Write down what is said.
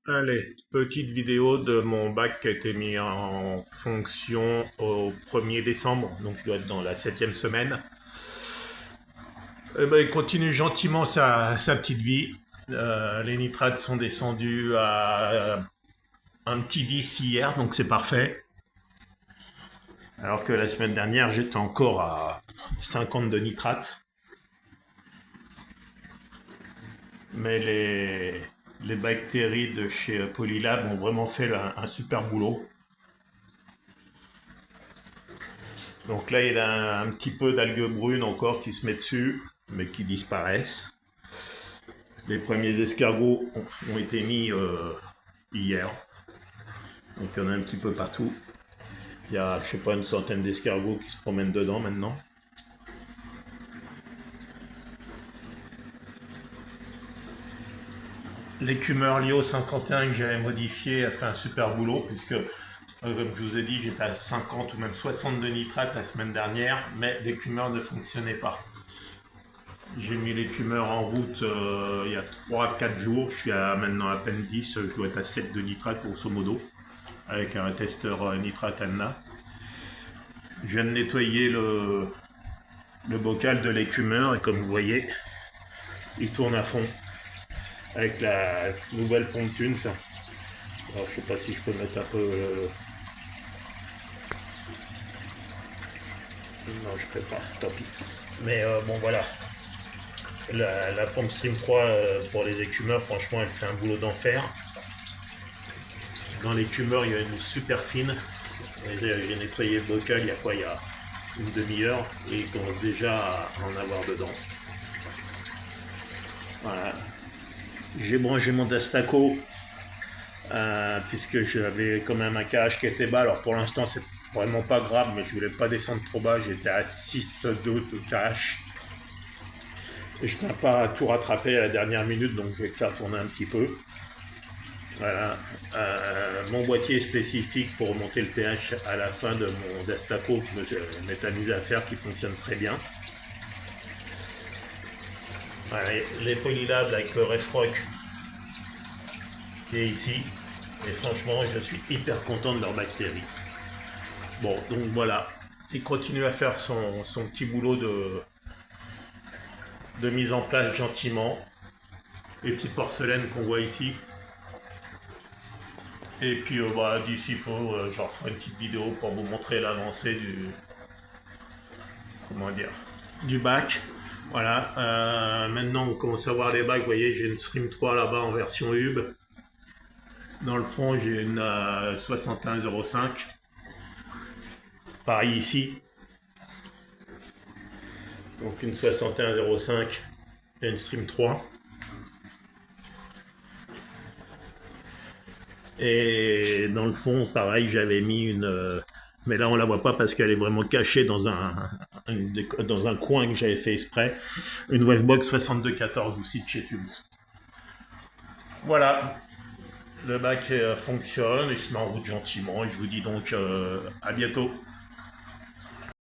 Allez, petite vidéo de mon bac qui a été mis en fonction au 1er décembre, donc je dois être dans la 7e semaine. Il continue gentiment sa petite vie. Les nitrates sont descendus à un petit 10 hier, donc c'est parfait. Alors que la semaine dernière, j'étais encore à 50 de nitrates. Mais les bactéries de chez Polylab ont vraiment fait un super boulot. Donc là, il y a un petit peu d'algues brunes encore qui se met dessus, mais qui disparaissent. Les premiers escargots ont été mis hier. Donc il y en a un petit peu partout. Il y a, je sais pas, une centaine d'escargots qui se promènent dedans maintenant. L'écumeur Lio 51 que j'avais modifié a fait un super boulot, puisque, comme je vous ai dit, j'étais à 50 ou même 60 de nitrate la semaine dernière, mais l'écumeur ne fonctionnait pas. J'ai mis l'écumeur en route il y a 3-4 jours. Je suis maintenant à peine 10. Je dois être à 7 de nitrate grosso modo. Avec un testeur nitrate ANNA. Je viens de nettoyer le bocal de l'écumeur. Et comme vous voyez, il tourne à fond. Avec la nouvelle pompe Thunes. Alors je sais pas si je peux mettre un peu... Non, je peux pas. Tant pis. Mais bon voilà. La pompe Stream 3 pour les écumeurs, franchement, elle fait un boulot d'enfer. Dans l'écumeur, il y a une super fine. J'ai nettoyé le bocal il y a quoi? Il y a une demi-heure et il commence déjà à en avoir dedans. Voilà. J'ai branché mon Dastaco puisque j'avais quand même un KH qui était bas. Alors pour l'instant, c'est vraiment pas grave, mais je voulais pas descendre trop bas. J'étais à 6,2 de KH. Et je tiens pas à tout rattraper à la dernière minute, donc je vais le faire tourner un petit peu. Voilà. Mon boîtier spécifique pour monter le pH à la fin de mon Dastaco que je m'étais amusé à faire, qui fonctionne très bien. Voilà, les Polylab avec le Refrock qui est ici. Et franchement, je suis hyper content de leurs bactéries. Bon, donc voilà. Il continue à faire son petit boulot de mise en place gentiment. Les petites porcelaines qu'on voit ici. Et puis d'ici peu, j'en ferai une petite vidéo pour vous montrer l'avancée du bac. Voilà. Maintenant, on commence à voir les bacs. Vous voyez, j'ai une Stream 3 là-bas en version hub. Dans le fond, j'ai une 6105. Pareil ici. Donc une 6105 et une Stream 3. Et dans le fond, pareil, j'avais mis une... mais là, on la voit pas parce qu'elle est vraiment cachée dans un coin que j'avais fait exprès. Une Wavebox 6214 aussi de chez Tunes. Voilà. Le bac fonctionne, il se met en route gentiment. Et je vous dis donc à bientôt.